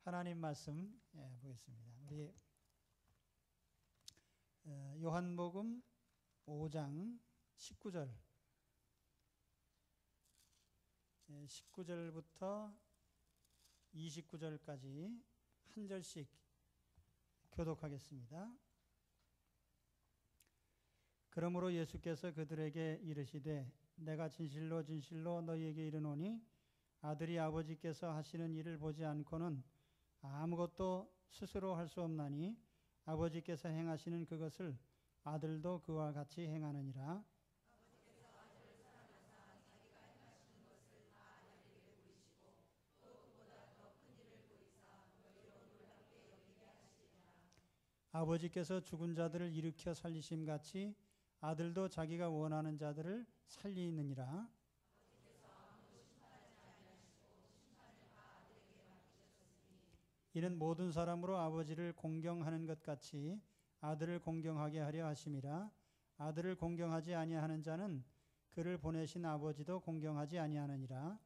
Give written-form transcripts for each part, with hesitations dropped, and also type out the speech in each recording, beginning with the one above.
하나님 말씀 보겠습니다. 우리 요한복음 5장 19절부터 29절까지 한 절씩 교독하겠습니다. 그러므로 예수께서 그들에게 이르시되 내가 진실로 진실로 너희에게 이르노니 아들이 아버지께서 하시는 일을 보지 않고는 아무것도 스스로 할 수 없나니 아버지께서 행하시는 그것을 아들도 그와 같이 행하느니라. 아버지께서 아들을 사랑하사 자기가 행하시는 것을 다 아들에게 보이시고 또 그보다 더 큰 일을 보이사 너희로 놀랍게 여기게 하시리라. 아버지께서 죽은 자들을 일으켜 살리심 같이 아들도 자기가 원하는 자들을 살리느니라. 이는 모든 사람으로 아버지를 공경하는 것 같이 아들을 공경하게 하려 하심이라. 아들을 공경하지 아니하는 자는 그를 보내신 아버지도 공경하지 아니하느니라.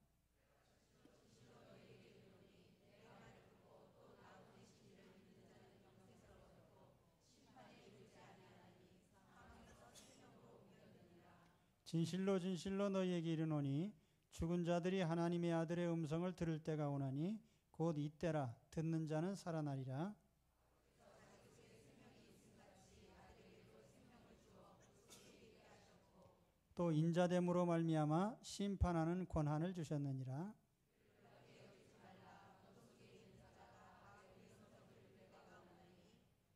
진실로 진실로 너희에게 이르노니 죽은 자들이 하나님의 아들의 음성을 들을 때가 오나니 곧 이때라. 듣는 자는 살아나리라. 또 인자됨으로 말미암아 심판하는 권한을 주셨느니라.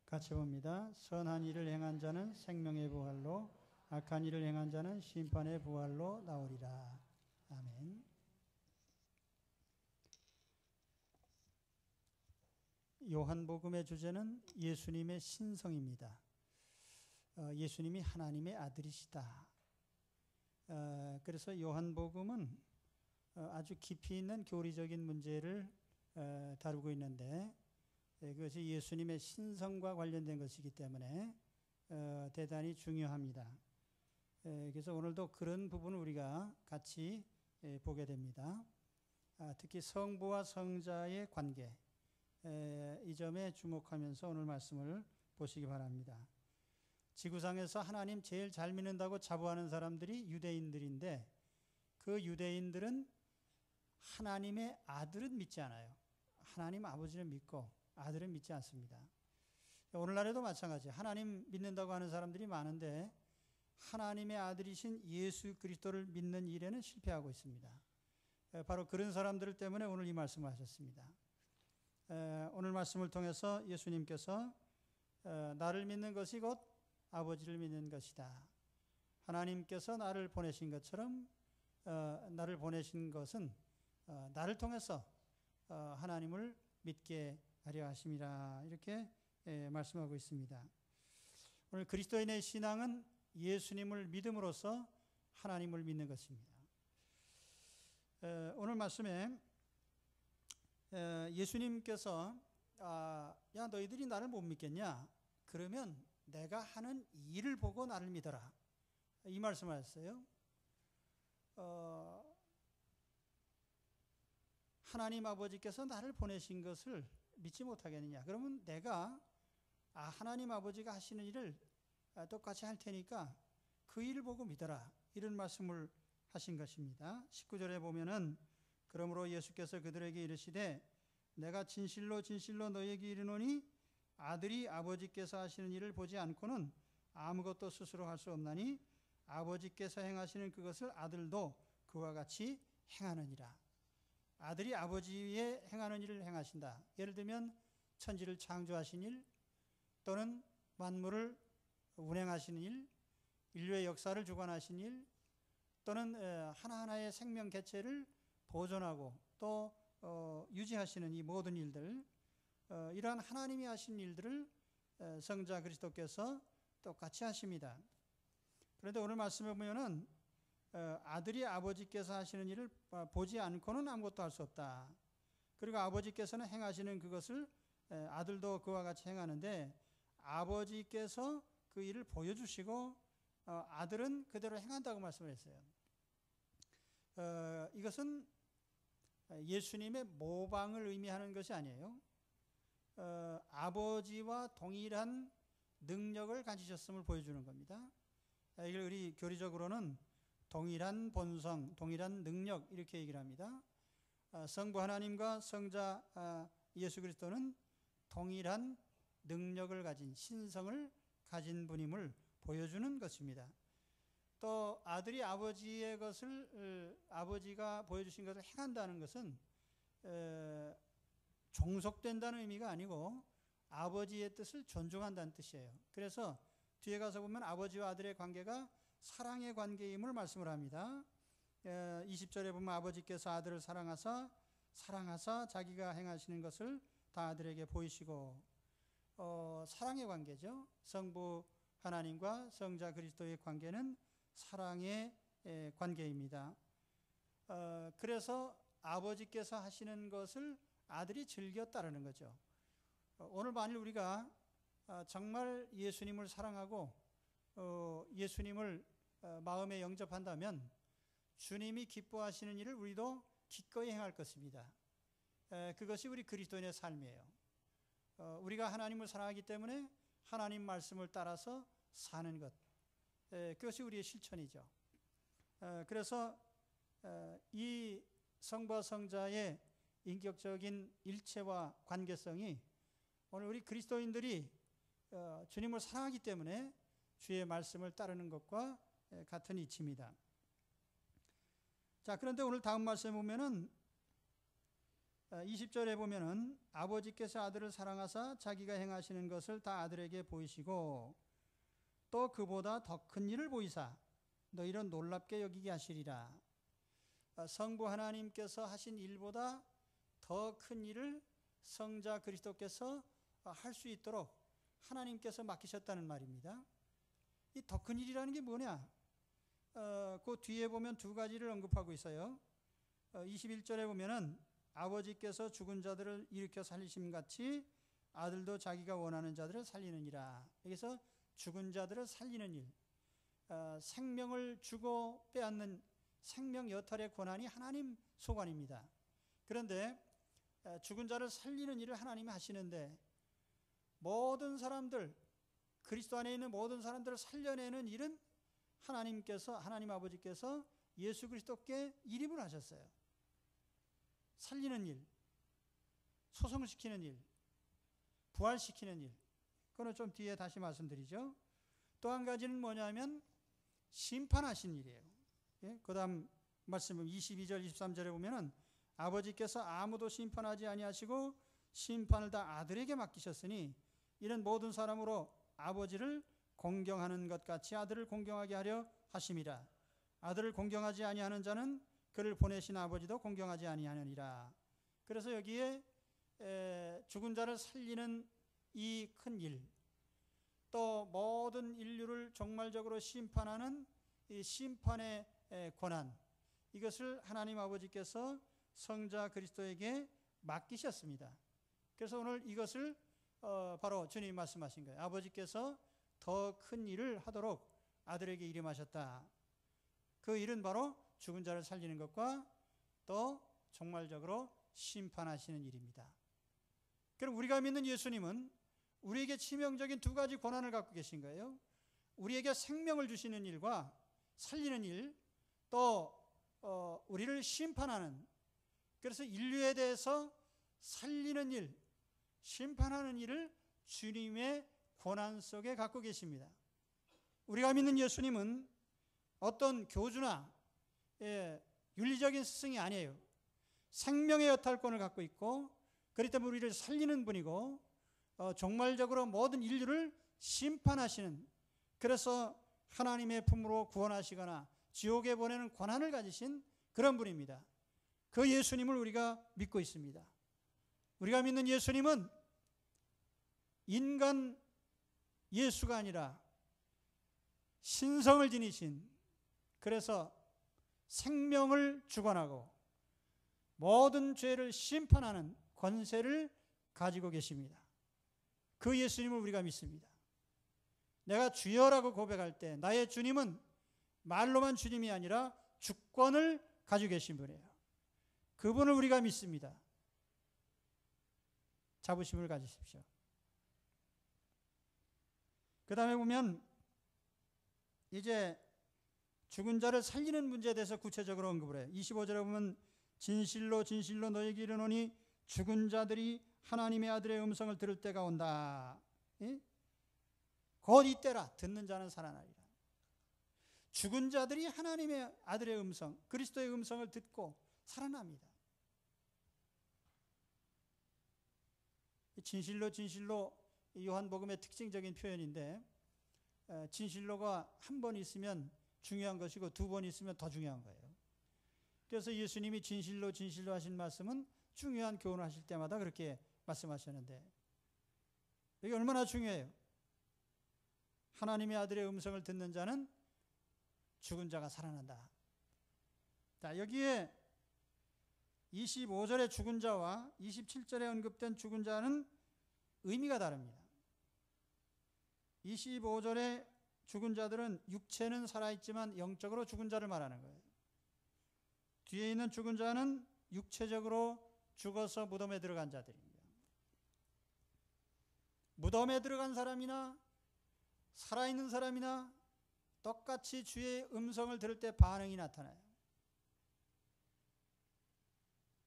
같이 봅니다. 선한 일을 행한 자는 생명의 부활로, 악한 일을 행한 자는 심판의 부활로 나오리라. 아멘. 요한복음의 주제는 예수님의 신성입니다. 예수님이 하나님의 아들이시다. 그래서 요한복음은 아주 깊이 있는 교리적인 문제를 다루고 있는데 그것이 예수님의 신성과 관련된 것이기 때문에 대단히 중요합니다. 그래서 오늘도 그런 부분을 우리가 같이 보게 됩니다. 특히 성부와 성자의 관계, 이 점에 주목하면서 오늘 말씀을 보시기 바랍니다. 지구상에서 하나님 제일 잘 믿는다고 자부하는 사람들이 유대인들인데 그 유대인들은 하나님의 아들은 믿지 않아요. 하나님 아버지를 믿고 아들은 믿지 않습니다. 오늘날에도 마찬가지예요. 하나님 믿는다고 하는 사람들이 많은데 하나님의 아들이신 예수 그리스도를 믿는 일에는 실패하고 있습니다. 바로 그런 사람들 때문에 오늘 이 말씀을 하셨습니다. 오늘 말씀을 통해서 예수님께서 나를 믿는 것이 곧 아버지를 믿는 것이다. 하나님께서 나를 보내신 것처럼 나를 보내신 것은 나를 통해서 하나님을 믿게 하려 하심이라. 이렇게 말씀하고 있습니다. 오늘 그리스도인의 신앙은 예수님을 믿음으로써 하나님을 믿는 것입니다. 오늘 말씀에 예수님께서 야 너희들이 나를 못 믿겠냐? 그러면 내가 하는 일을 보고 나를 믿어라. 이 말씀을 하셨어요. 하나님 아버지께서 나를 보내신 것을 믿지 못하겠느냐? 그러면 내가 하나님 아버지가 하시는 일을 똑같이 할 테니까 그 일을 보고 믿어라. 이런 말씀을 하신 것입니다. 19절에 보면은 그러므로 예수께서 그들에게 이르시되 내가 진실로 진실로 너희에게 이르노니 아들이 아버지께서 하시는 일을 보지 않고는 아무것도 스스로 할 수 없나니 아버지께서 행하시는 그것을 아들도 그와 같이 행하느니라. 아들이 아버지의 행하는 일을 행하신다. 예를 들면 천지를 창조하신 일 또는 만물을 운행하시는 일, 인류의 역사를 주관하신 일 또는 하나하나의 생명 개체를 보존하고 또 유지하시는 이 모든 일들, 이러한 하나님이 하신 일들을 성자 그리스도께서 똑같이 하십니다. 그런데 오늘 말씀에 보면은 아들이 아버지께서 하시는 일을 보지 않고는 아무것도 할 수 없다. 그리고 아버지께서는 행하시는 그것을 아들도 그와 같이 행하는데 아버지께서 그 일을 보여주시고 아들은 그대로 행한다고 말씀을 했어요. 이것은 예수님의 모방을 의미하는 것이 아니에요. 아버지와 동일한 능력을 가지셨음을 보여주는 겁니다. 이걸 우리 교리적으로는 동일한 본성, 동일한 능력 이렇게 얘기를 합니다. 성부 하나님과 성자 예수 그리스도는 동일한 능력을 가진 신성을 가진 분임을 보여주는 것입니다. 또 아들이 아버지의 것을 아버지가 보여주신 것을 행한다는 것은 종속된다는 의미가 아니고 아버지의 뜻을 존중한다는 뜻이에요. 그래서 뒤에 가서 보면 아버지와 아들의 관계가 사랑의 관계임을 말씀을 합니다. 20절에 보면 아버지께서 아들을 사랑하사 자기가 행하시는 것을 다 아들에게 보이시고, 사랑의 관계죠. 성부 하나님과 성자 그리스도의 관계는 사랑의 관계입니다. 그래서 아버지께서 하시는 것을 아들이 즐겨 따르는 거죠. 오늘 만일 우리가 정말 예수님을 사랑하고 예수님을 마음에 영접한다면 주님이 기뻐하시는 일을 우리도 기꺼이 행할 것입니다. 그것이 우리 그리스도인의 삶이에요. 우리가 하나님을 사랑하기 때문에 하나님 말씀을 따라서 사는 것, 그것이 우리의 실천이죠. 그래서 이 성부와 성자의 인격적인 일체와 관계성이 오늘 우리 그리스도인들이 주님을 사랑하기 때문에 주의 말씀을 따르는 것과 같은 이치입니다. 자, 그런데 오늘 다음 말씀에 보면은 20절에 보면은 아버지께서 아들을 사랑하사 자기가 행하시는 것을 다 아들에게 보이시고 또 그보다 더 큰 일을 보이사 너희를 놀랍게 여기게 하시리라. 성부 하나님께서 하신 일보다 더 큰 일을 성자 그리스도께서 할 수 있도록 하나님께서 맡기셨다는 말입니다. 이 더 큰 일이라는 게 뭐냐? 그 뒤에 보면 두 가지를 언급하고 있어요. 21절에 보면은 아버지께서 죽은 자들을 일으켜 살리심 같이 아들도 자기가 원하는 자들을 살리느니라. 여기서 죽은 자들을 살리는 일, 생명을 주고 빼앗는 생명 여탈의 권한이 하나님 소관입니다. 그런데 죽은 자를 살리는 일을 하나님이 하시는데 모든 사람들, 그리스도 안에 있는 모든 사람들을 살려내는 일은 하나님 아버지께서 예수 그리스도께 일임을 하셨어요. 살리는 일, 소성시키는 일, 부활시키는 일, 그거는 좀 뒤에 다시 말씀드리죠. 또 한 가지는 뭐냐면 심판하신 일이에요. 그 다음 말씀 22절 23절에 보면은 아버지께서 아무도 심판하지 아니하시고 심판을 다 아들에게 맡기셨으니 이는 모든 사람으로 아버지를 공경하는 것 같이 아들을 공경하게 하려 하심이라. 아들을 공경하지 아니하는 자는 그를 보내신 아버지도 공경하지 아니하느니라. 그래서 여기에 죽은 자를 살리는 이 큰 일, 또 모든 인류를 종말적으로 심판하는 이 심판의 권한, 이것을 하나님 아버지께서 성자 그리스도에게 맡기셨습니다. 그래서 오늘 이것을 바로 주님이 말씀하신 거예요. 아버지께서 더 큰 일을 하도록 아들에게 일임하셨다. 그 일은 바로 죽은 자를 살리는 것과 또 종말적으로 심판하시는 일입니다. 그럼 우리가 믿는 예수님은 우리에게 치명적인 두 가지 권한을 갖고 계신 거예요. 우리에게 생명을 주시는 일과 살리는 일, 또 우리를 심판하는, 그래서 인류에 대해서 살리는 일, 심판하는 일을 주님의 권한 속에 갖고 계십니다. 우리가 믿는 예수님은 어떤 교주나 윤리적인 스승이 아니에요. 생명의 여탈권을 갖고 있고, 그렇기 때문에 우리를 살리는 분이고, 종말적으로 모든 인류를 심판하시는, 그래서 하나님의 품으로 구원하시거나 지옥에 보내는 권한을 가지신 그런 분입니다. 그 예수님을 우리가 믿고 있습니다. 우리가 믿는 예수님은 인간 예수가 아니라 신성을 지니신, 그래서 생명을 주관하고 모든 죄를 심판하는 권세를 가지고 계십니다. 그 예수님을 우리가 믿습니다. 내가 주여라고 고백할 때 나의 주님은 말로만 주님이 아니라 주권을 가지고 계신 분이에요. 그분을 우리가 믿습니다. 자부심을 가지십시오. 그 다음에 보면 이제 죽은 자를 살리는 문제에 대해서 구체적으로 언급을 해요. 25절에 보면 진실로 진실로 너희에게 이르노니 죽은 자들이 하나님의 아들의 음성을 들을 때가 온다. 곧 이때라. 듣는 자는 살아나리라. 죽은 자들이 하나님의 아들의 음성, 그리스도의 음성을 듣고 살아납니다. 진실로 진실로 요한복음의 특징적인 표현인데, 진실로가 한 번 있으면 중요한 것이고 두 번 있으면 더 중요한 거예요. 그래서 예수님이 진실로 진실로 하신 말씀은 중요한 교훈을 하실 때마다 그렇게 말씀하셨는데, 이게 얼마나 중요해요. 하나님의 아들의 음성을 듣는 자는 죽은 자가 살아난다. 자, 여기에 25절의 죽은 자와 27절에 언급된 죽은 자는 의미가 다릅니다. 25절의 죽은 자들은 육체는 살아있지만 영적으로 죽은 자를 말하는 거예요. 뒤에 있는 죽은 자는 육체적으로 죽어서 무덤에 들어간 자들입니다. 무덤에 들어간 사람이나 살아있는 사람이나 똑같이 주의 음성을 들을 때 반응이 나타나요.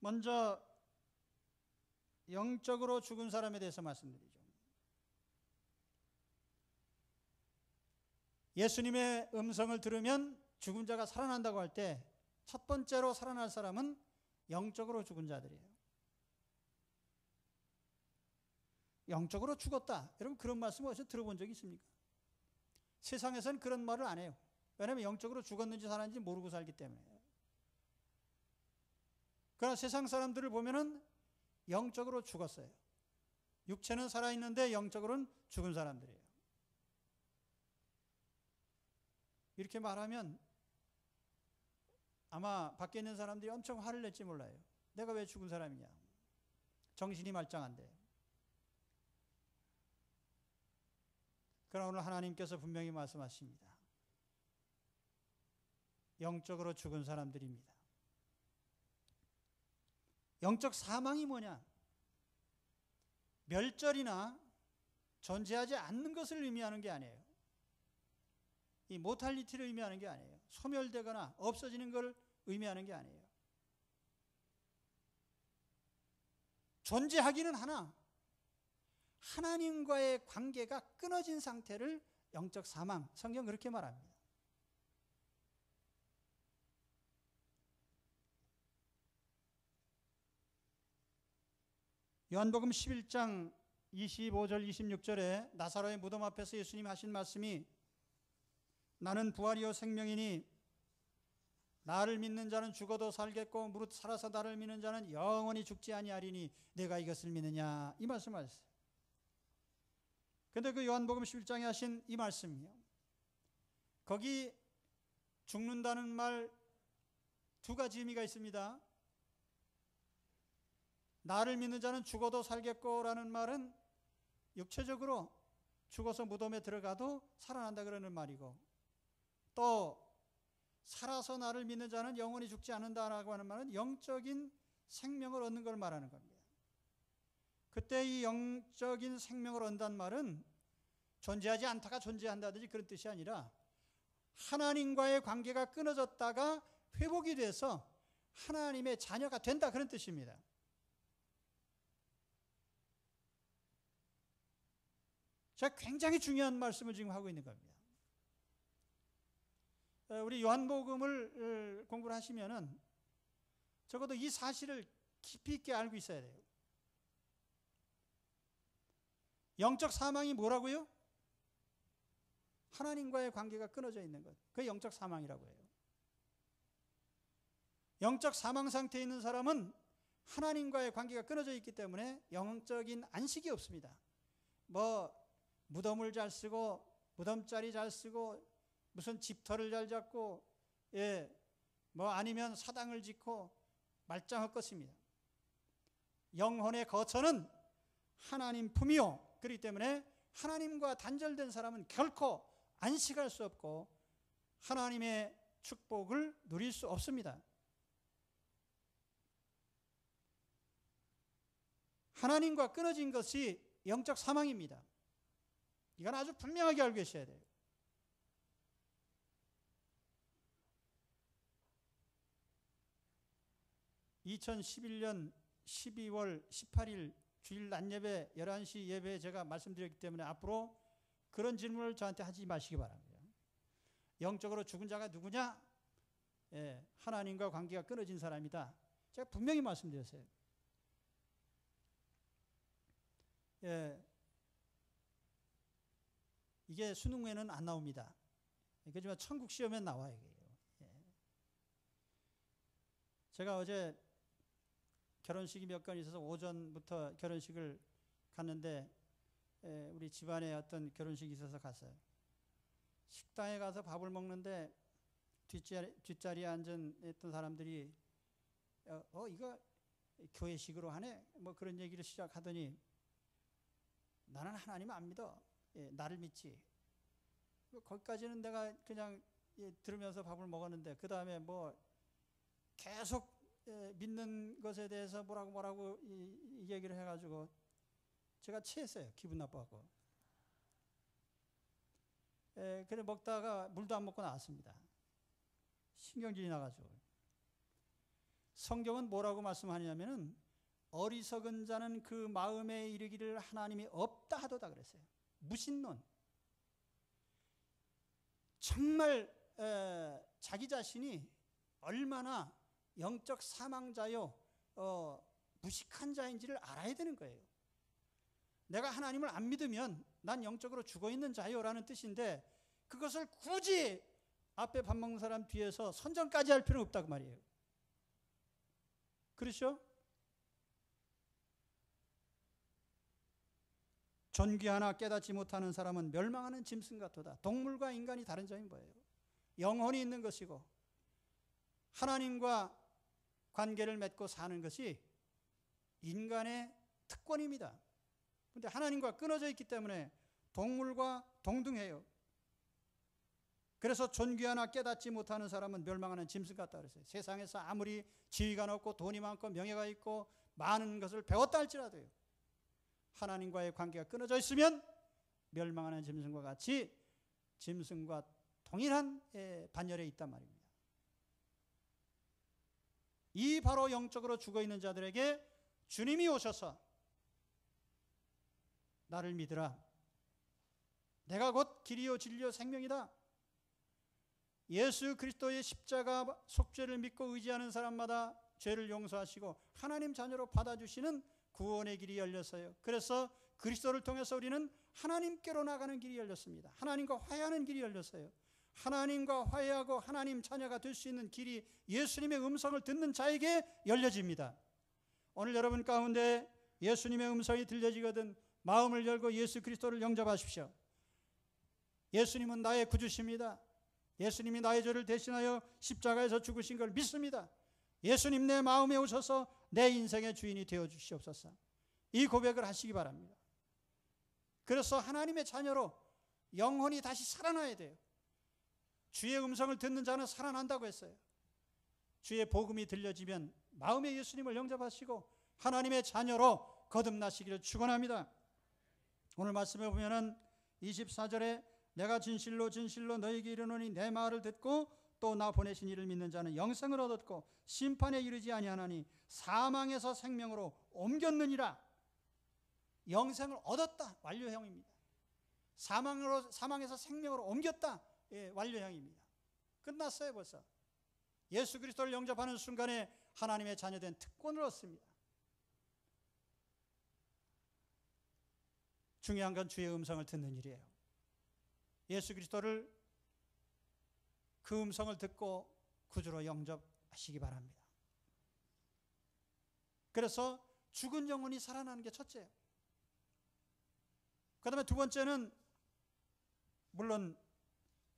먼저 영적으로 죽은 사람에 대해서 말씀드리죠. 예수님의 음성을 들으면 죽은 자가 살아난다고 할 때 첫 번째로 살아날 사람은 영적으로 죽은 자들이에요. 영적으로 죽었다. 여러분 그런 말씀 어디서 들어본 적이 있습니까? 세상에서는 그런 말을 안 해요. 왜냐하면 영적으로 죽었는지 살았는지 모르고 살기 때문에. 그러나 세상 사람들을 보면은 영적으로 죽었어요. 육체는 살아있는데 영적으로는 죽은 사람들이에요. 이렇게 말하면 아마 밖에 있는 사람들이 엄청 화를 낼지 몰라요. 내가 왜 죽은 사람이냐. 정신이 말짱한데. 그러나 오늘 하나님께서 분명히 말씀하십니다. 영적으로 죽은 사람들입니다. 영적 사망이 뭐냐? 멸절이나 존재하지 않는 것을 의미하는 게 아니에요. 이 모탈리티를 의미하는 게 아니에요. 소멸되거나 없어지는 걸 의미하는 게 아니에요. 존재하기는 하나 하나님과의 관계가 끊어진 상태를 영적 사망, 성경 그렇게 말합니다. 요한복음 11장 25절 26절에 나사로의 무덤 앞에서 예수님이 하신 말씀이 나는 부활이요 생명이니 나를 믿는 자는 죽어도 살겠고 무릇 살아서 나를 믿는 자는 영원히 죽지 아니하리니 내가 이것을 믿느냐, 이 말씀하셨어요. 그런데 그 요한복음 11장에 하신 이 말씀이요, 거기 죽는다는 말 두 가지 의미가 있습니다. 나를 믿는 자는 죽어도 살겠고 라는 말은 육체적으로 죽어서 무덤에 들어가도 살아난다 그러는 말이고, 또 살아서 나를 믿는 자는 영원히 죽지 않는다라고 하는 말은 영적인 생명을 얻는 걸 말하는 겁니다. 그때 이 영적인 생명을 얻는다는 말은 존재하지 않다가 존재한다든지 그런 뜻이 아니라 하나님과의 관계가 끊어졌다가 회복이 돼서 하나님의 자녀가 된다, 그런 뜻입니다. 제가 굉장히 중요한 말씀을 지금 하고 있는 겁니다. 우리 요한복음을 공부를 하시면은 적어도 이 사실을 깊이 있게 알고 있어야 돼요. 영적 사망이 뭐라고요? 하나님과의 관계가 끊어져 있는 것. 그게 영적 사망이라고 해요. 영적 사망 상태에 있는 사람은 하나님과의 관계가 끊어져 있기 때문에 영적인 안식이 없습니다. 무덤을 잘 쓰고 무덤자리 잘 쓰고 무슨 집터를 잘 잡고 아니면 사당을 짓고 말짱할 것입니다. 영혼의 거처는 하나님 품이요, 그렇기 때문에 하나님과 단절된 사람은 결코 안식할 수 없고 하나님의 축복을 누릴 수 없습니다. 하나님과 끊어진 것이 영적 사망입니다. 이건 아주 분명하게 알고 계셔야 돼요. (2011년 12월 18일) 주일 낮 예배 11시 예배에 제가 말씀드렸기 때문에 앞으로 그런 질문을 저한테 하지 마시기 바랍니다. 영적으로 죽은 자가 누구냐? 하나님과 관계가 끊어진 사람이다. 제가 분명히 말씀드렸어요. 이게 수능에는 안 나옵니다. 그렇지만 천국 시험에 나와요. 제가 어제 결혼식이 몇 건 있어서 오전부터 결혼식을 갔는데 우리 집안에 어떤 결혼식이 있어서 갔어요. 식당에 가서 밥을 먹는데 뒷자리에 앉은 사람들이 이거 교회식으로 하네? 뭐 그런 얘기를 시작하더니 나는 하나님 안 믿어. 나를 믿지. 거기까지는 내가 그냥 들으면서 밥을 먹었는데 그 다음에 뭐 계속 믿는 것에 대해서 뭐라고 이 얘기를 해가지고 제가 체했어요. 기분 나빠갖고. 그래 먹다가 물도 안 먹고 나왔습니다. 신경질이 나가지고. 성경은 뭐라고 말씀하냐면은 어리석은 자는 그 마음에 이르기를 하나님이 없다 하도다 그랬어요. 무신론. 정말 자기 자신이 얼마나 영적 사망자요 무식한 자인지를 알아야 되는 거예요. 내가 하나님을 안 믿으면 난 영적으로 죽어있는 자요라는 뜻인데 그것을 굳이 앞에 밥 먹는 사람 뒤에서 선전까지 할 필요는 없다고 말이에요. 그렇죠? 존귀하나 깨닫지 못하는 사람은 멸망하는 짐승 같도다. 동물과 인간이 다른 점이 뭐예요? 영혼이 있는 것이고 하나님과 관계를 맺고 사는 것이 인간의 특권입니다. 그런데 하나님과 끊어져 있기 때문에 동물과 동등해요. 그래서 존귀하나 깨닫지 못하는 사람은 멸망하는 짐승 같다 그랬어요. 세상에서 아무리 지위가 높고 돈이 많고 명예가 있고 많은 것을 배웠다 할지라도요, 하나님과의 관계가 끊어져 있으면 멸망하는 짐승과 같이 짐승과 동일한 반열에 있단 말입니다. 이 바로 영적으로 죽어있는 자들에게 주님이 오셔서 나를 믿으라. 내가 곧 길이요 진리요 생명이다. 예수 그리스도의 십자가 속죄를 믿고 의지하는 사람마다 죄를 용서하시고 하나님 자녀로 받아주시는 구원의 길이 열렸어요. 그래서 그리스도를 통해서 우리는 하나님께로 나가는 길이 열렸습니다. 하나님과 화해하는 길이 열렸어요. 하나님과 화해하고 하나님 자녀가 될 수 있는 길이 예수님의 음성을 듣는 자에게 열려집니다. 오늘 여러분 가운데 예수님의 음성이 들려지거든 마음을 열고 예수 그리스도를 영접하십시오. 예수님은 나의 구주십니다. 예수님이 나의 죄를 대신하여 십자가에서 죽으신 걸 믿습니다. 예수님 내 마음에 오셔서 내 인생의 주인이 되어 주시옵소서. 이 고백을 하시기 바랍니다. 그래서 하나님의 자녀로 영혼이 다시 살아나야 돼요. 주의 음성을 듣는 자는 살아난다고 했어요. 주의 복음이 들려지면 마음에 예수님을 영접하시고 하나님의 자녀로 거듭나시기를 축원합니다. 오늘 말씀에 보면은 24절에 내가 진실로 진실로 너희에게 이르노니 내 말을 듣고 또 나 보내신 이를 믿는 자는 영생을 얻었고 심판에 이르지 아니하나니 사망에서 생명으로 옮겼느니라. 영생을 얻었다. 완료형입니다. 사망에서 생명으로 옮겼다. 완료형입니다. 끝났어요 벌써. 예수 그리스도를 영접하는 순간에 하나님의 자녀된 특권을 얻습니다. 중요한 건 주의 음성을 듣는 일이에요. 예수 그리스도를 그 음성을 듣고 구주로 영접하시기 바랍니다. 그래서 죽은 영혼이 살아나는 게 첫째예요. 그 다음에 두 번째는 물론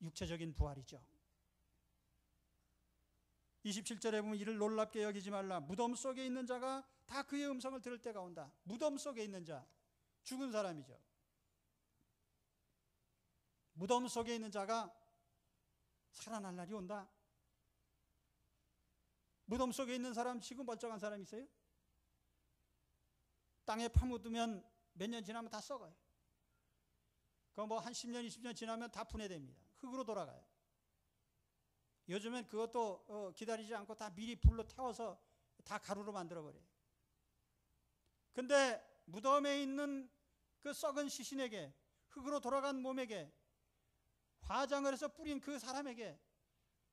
육체적인 부활이죠. 27절에 보면 이를 놀랍게 여기지 말라. 무덤 속에 있는 자가 다 그의 음성을 들을 때가 온다. 무덤 속에 있는 자, 죽은 사람이죠. 무덤 속에 있는 자가 살아날 날이 온다. 무덤 속에 있는 사람 치고 멀쩡한 사람 있어요? 땅에 파묻으면 몇 년 지나면 다 썩어요. 그 뭐 한 10년, 20년 지나면 다 분해됩니다. 흙으로 돌아가요. 요즘엔 그것도 기다리지 않고 다 미리 불로 태워서 다 가루로 만들어버려요. 근데 무덤에 있는 그 썩은 시신에게, 흙으로 돌아간 몸에게, 화장을 해서 뿌린 그 사람에게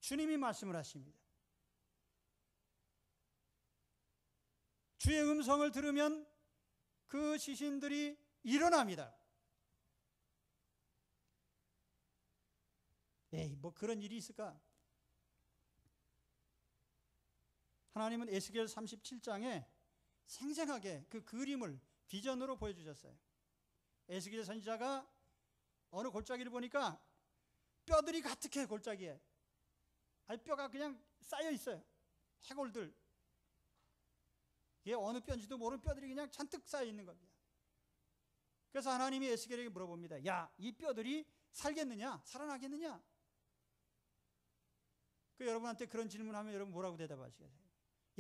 주님이 말씀을 하십니다. 주의 음성을 들으면 그 시신들이 일어납니다. 에이, 뭐 그런 일이 있을까? 하나님은 에스겔 37장에 생생하게 그 그림을 비전으로 보여주셨어요. 에스겔 선지자가 어느 골짜기를 보니까 뼈들이 가득해. 골짜기에 아니 뼈가 그냥 쌓여 있어요. 해골들, 이게 어느 뼈인지도 모르는 뼈들이 그냥 잔뜩 쌓여 있는 겁니다. 그래서 하나님이 에스겔에게 물어봅니다. 야, 이 뼈들이 살겠느냐? 살아나겠느냐? 그 여러분한테 그런 질문하면 여러분 뭐라고 대답하시겠어요?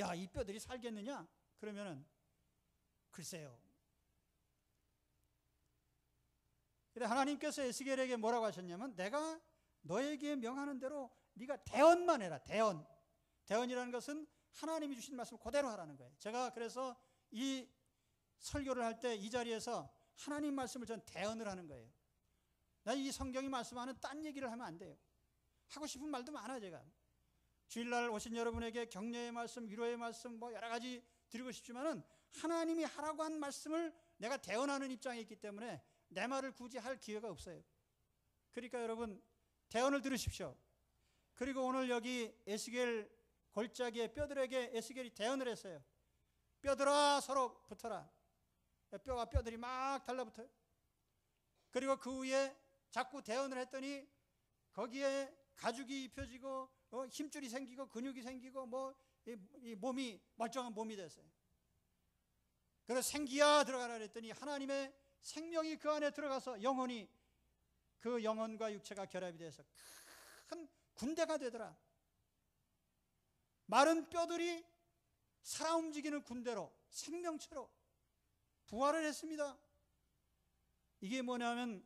야, 이 뼈들이 살겠느냐? 그러면은 글쎄요. 근데 하나님께서 에스겔에게 뭐라고 하셨냐면, 내가 너에게 명하는 대로 네가 대언만 해라. 대언이라는 것은 하나님이 주신 말씀을 그대로 하라는 거예요. 제가 그래서 이 설교를 할 때 이 자리에서 하나님 말씀을 전 대언을 하는 거예요. 나 이 성경이 말씀하는 딴 얘기를 하면 안 돼요. 하고 싶은 말도 많아. 제가 주일날 오신 여러분에게 격려의 말씀, 위로의 말씀 뭐 여러 가지 드리고 싶지만은 하나님이 하라고 한 말씀을 내가 대언하는 입장에 있기 때문에 내 말을 굳이 할 기회가 없어요. 그러니까 여러분 대언을 들으십시오. 그리고 오늘 여기 에스겔 골짜기의 뼈들에게 에스겔이 대언을 했어요. 뼈들아 서로 붙어라. 뼈와 뼈들이 막 달라붙어요. 그리고 그 위에 자꾸 대언을 했더니 거기에 가죽이 입혀지고 힘줄이 생기고 근육이 생기고 이 몸이 멀쩡한 몸이 됐어요. 그래서 생기야 들어가라 그랬더니 하나님의 생명이 그 안에 들어가서 영혼이, 그 영혼과 육체가 결합이 돼서 큰 군대가 되더라. 마른 뼈들이 살아 움직이는 군대로, 생명체로 부활을 했습니다. 이게 뭐냐면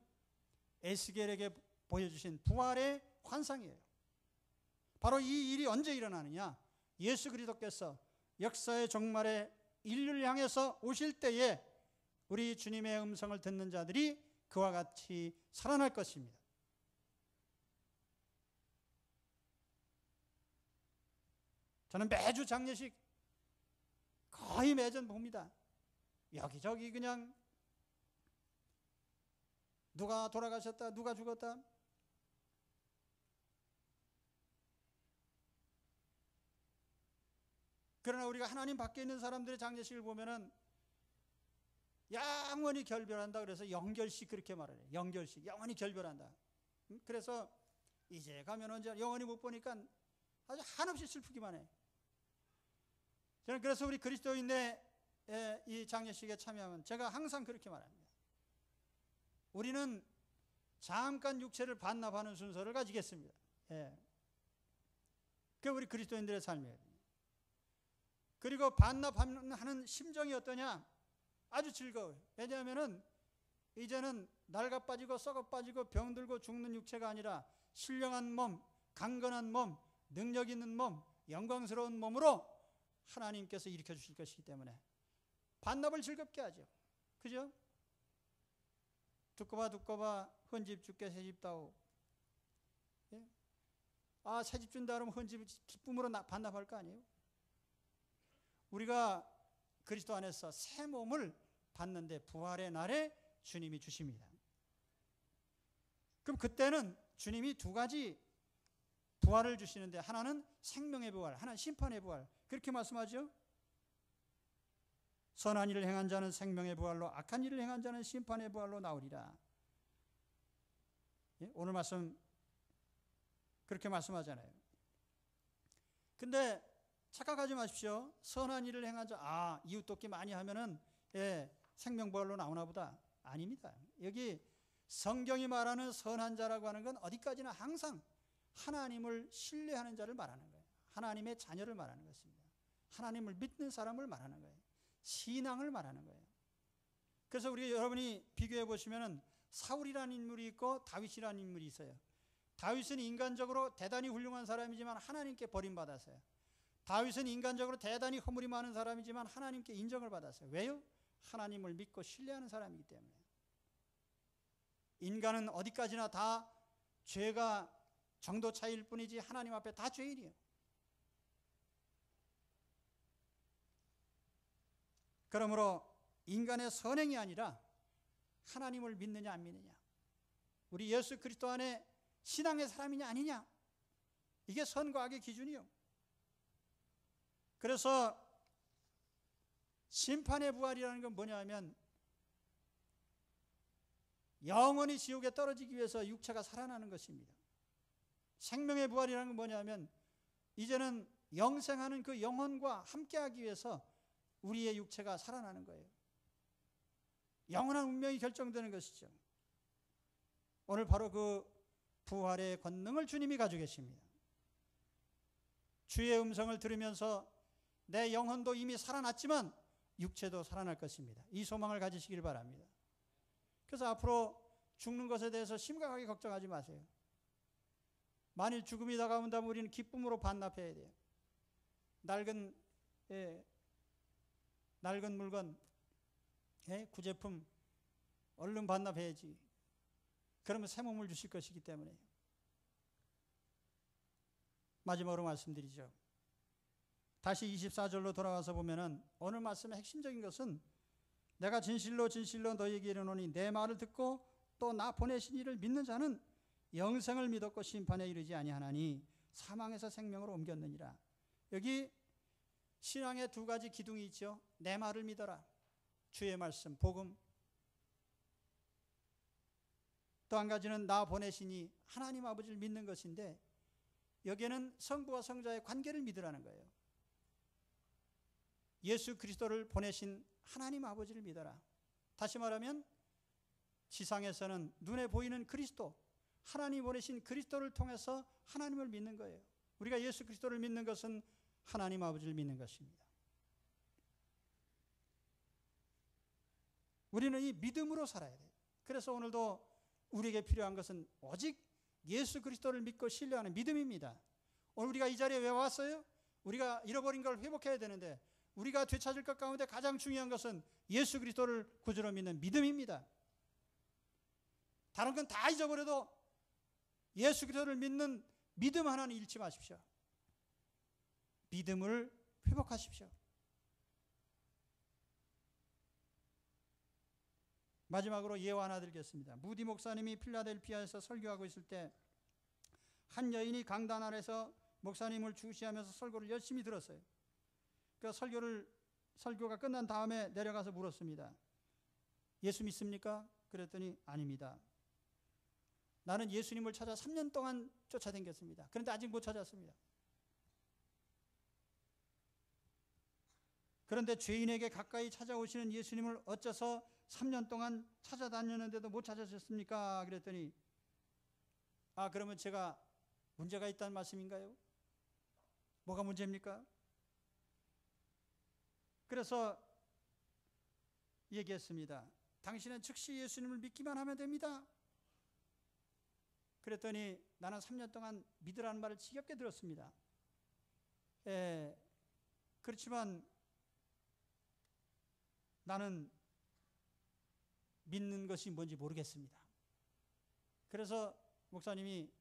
에스겔에게 보여주신 부활의 환상이에요. 바로 이 일이 언제 일어나느냐? 예수 그리스도께서 역사의 종말에 인류를 향해서 오실 때에 우리 주님의 음성을 듣는 자들이 그와 같이 살아날 것입니다. 저는 매주 장례식 거의 매년 봅니다. 여기저기 그냥 누가 돌아가셨다, 누가 죽었다. 그러나 우리가 하나님 밖에 있는 사람들의 장례식을 보면은 영원히 결별한다. 그래서 영결식 그렇게 말해요. 영결식, 영원히 결별한다. 그래서 이제 가면 언제 영원히 못 보니까 아주 한없이 슬프기만 해. 저는 그래서 우리 그리스도인의 이 장례식에 참여하면 제가 항상 그렇게 말합니다. 우리는 잠깐 육체를 반납하는 순서를 가지겠습니다. 그게 우리 그리스도인들의 삶이에요. 그리고 반납하는 심정이 어떠냐? 아주 즐거워요. 왜냐하면은 이제는 낡아 빠지고 썩어 빠지고 병들고 죽는 육체가 아니라 신령한 몸, 강건한 몸, 능력 있는 몸, 영광스러운 몸으로 하나님께서 일으켜 주실 것이기 때문에 반납을 즐겁게 하죠. 그죠? 두꺼봐 헌집 주께 새집 다오. 예? 아, 새집 준다 그러면 헌집 기쁨으로 반납할 거 아니에요? 우리가 그리스도 안에서 새 몸을 받는데 부활의 날에 주님이 주십니다. 그럼 그때는 주님이 두 가지 부활을 주시는데, 하나는 생명의 부활, 하나는 심판의 부활. 그렇게 말씀하죠. 선한 일을 행한 자는 생명의 부활로, 악한 일을 행한 자는 심판의 부활로 나오리라. 예? 오늘 말씀 그렇게 말씀하잖아요. 근데 착각하지 마십시오. 선한 일을 행한 자, 이웃 돕기 많이 하면은 생명부활로 나오나 보다. 아닙니다. 여기 성경이 말하는 선한 자라고 하는 건 어디까지나 항상 하나님을 신뢰하는 자를 말하는 거예요. 하나님의 자녀를 말하는 것입니다. 하나님을 믿는 사람을 말하는 거예요. 신앙을 말하는 거예요. 그래서 우리 여러분이 비교해 보시면은 사울이라는 인물이 있고 다윗이라는 인물이 있어요. 다윗은 인간적으로 대단히 훌륭한 사람이지만 하나님께 버림받았어요. 다윗은 인간적으로 대단히 허물이 많은 사람이지만 하나님께 인정을 받았어요. 왜요? 하나님을 믿고 신뢰하는 사람이기 때문에. 인간은 어디까지나 다 죄가 정도 차이일 뿐이지 하나님 앞에 다 죄인이에요. 그러므로 인간의 선행이 아니라 하나님을 믿느냐 안 믿느냐, 우리 예수 그리스도 안에 신앙의 사람이냐 아니냐, 이게 선과 악의 기준이요. 그래서 심판의 부활이라는 건 뭐냐 하면 영원히 지옥에 떨어지기 위해서 육체가 살아나는 것입니다. 생명의 부활이라는 건 뭐냐 하면 이제는 영생하는 그 영혼과 함께하기 위해서 우리의 육체가 살아나는 거예요. 영원한 운명이 결정되는 것이죠. 오늘 바로 그 부활의 권능을 주님이 가지고 계십니다. 주의 음성을 들으면서 내 영혼도 이미 살아났지만 육체도 살아날 것입니다. 이 소망을 가지시길 바랍니다. 그래서 앞으로 죽는 것에 대해서 심각하게 걱정하지 마세요. 만일 죽음이 다가온다면 우리는 기쁨으로 반납해야 돼요. 낡은 물건, 구제품 얼른 반납해야지. 그러면 새 몸을 주실 것이기 때문에. 마지막으로 말씀드리죠. 다시 24절로 돌아와서 보면은 오늘 말씀의 핵심적인 것은 내가 진실로 진실로 너희에게 이르노니 내 말을 듣고 또 나 보내신 이를 믿는 자는 영생을 믿었고 심판에 이르지 아니하나니 사망에서 생명으로 옮겼느니라. 여기 신앙의 두 가지 기둥이 있죠. 내 말을 믿어라, 주의 말씀, 복음. 또 한 가지는 나 보내시니 하나님 아버지를 믿는 것인데 여기에는 성부와 성자의 관계를 믿으라는 거예요. 예수 그리스도를 보내신 하나님 아버지를 믿어라. 다시 말하면 지상에서는 눈에 보이는 그리스도, 하나님 보내신 그리스도를 통해서 하나님을 믿는 거예요. 우리가 예수 그리스도를 믿는 것은 하나님 아버지를 믿는 것입니다. 우리는 이 믿음으로 살아야 돼요. 그래서 오늘도 우리에게 필요한 것은 오직 예수 그리스도를 믿고 신뢰하는 믿음입니다. 오늘 우리가 이 자리에 왜 왔어요? 우리가 잃어버린 걸 회복해야 되는데 우리가 되찾을 것 가운데 가장 중요한 것은 예수 그리스도를 구주로 믿는 믿음입니다. 다른 건 다 잊어버려도 예수 그리스도를 믿는 믿음 하나는 잃지 마십시오. 믿음을 회복하십시오. 마지막으로 예화 하나 드리겠습니다. 무디 목사님이 필라델피아에서 설교하고 있을 때 한 여인이 강단 아래서 목사님을 주시하면서 설교를 열심히 들었어요. 그 설교가 끝난 다음에 내려가서 물었습니다. 예수 믿습니까? 그랬더니 아닙니다. 나는 예수님을 찾아 3년 동안 쫓아다녔습니다. 그런데 아직 못 찾았습니다. 그런데 죄인에게 가까이 찾아오시는 예수님을 어째서 3년 동안 찾아다녔는데도 못 찾으셨습니까? 그랬더니 그러면 제가 문제가 있다는 말씀인가요? 뭐가 문제입니까? 그래서 얘기했습니다. 당신은 즉시 예수님을 믿기만 하면 됩니다. 그랬더니 나는 3년 동안 믿으라는 말을 지겹게 들었습니다. 그렇지만 나는 믿는 것이 뭔지 모르겠습니다. 그래서 목사님이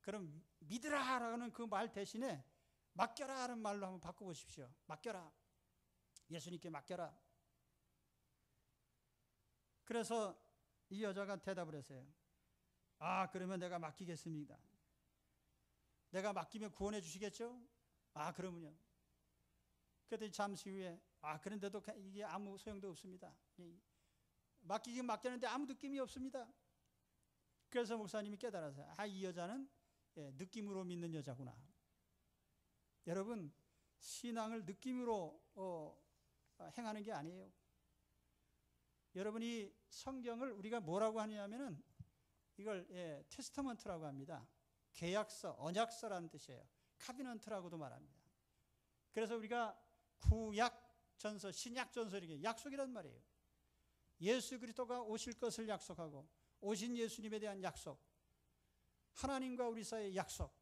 그럼 믿으라라는 그 말 대신에 맡겨라라는 말로 한번 바꿔보십시오. 맡겨라. 예수님께 맡겨라. 그래서 이 여자가 대답을 했어요. 그러면 내가 맡기겠습니다. 내가 맡기면 구원해 주시겠죠? 그러면요. 그랬더니 잠시 후에 그런데도 이게 아무 소용도 없습니다. 맡기긴 맡겼는데 아무 느낌이 없습니다. 그래서 목사님이 깨달았어요. 이 여자는 느낌으로 믿는 여자구나. 여러분, 신앙을 느낌으로 행하는 게 아니에요. 여러분이 성경을 우리가 뭐라고 하냐면은 이걸 테스터먼트라고 합니다. 계약서, 언약서라는 뜻이에요. 카비넌트라고도 말합니다. 그래서 우리가 구약 전서, 신약 전서 이렇게 약속이란 말이에요. 예수 그리스도가 오실 것을 약속하고 오신 예수님에 대한 약속, 하나님과 우리 사이의 약속,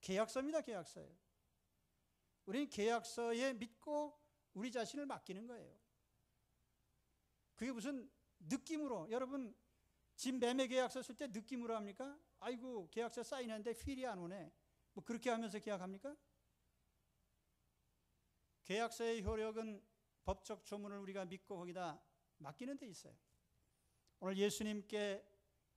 계약서입니다. 계약서예요. 우리는 계약서에 믿고 우리 자신을 맡기는 거예요. 그게 무슨 느낌으로, 여러분 집 매매 계약서 쓸 때 느낌으로 합니까? 아이고 계약서 사인했는데 필이 안 오네, 뭐 그렇게 하면서 계약합니까? 계약서의 효력은 법적 조문을 우리가 믿고 거기다 맡기는 데 있어요. 오늘 예수님께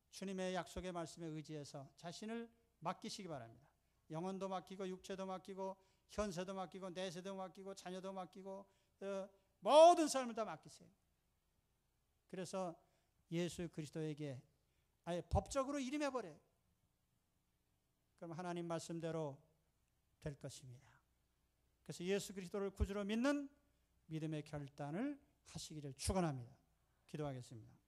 주님의 약속의 말씀에 의지해서 자신을 맡기시기 바랍니다. 영혼도 맡기고 육체도 맡기고 현세도 맡기고 내세도 맡기고 자녀도 맡기고 모든 삶을 다 맡기세요. 그래서 예수 그리스도에게 아예 법적으로 이름해버려요. 그럼 하나님 말씀대로 될 것입니다. 그래서 예수 그리스도를 구주로 믿는 믿음의 결단을 하시기를 축원합니다. 기도하겠습니다.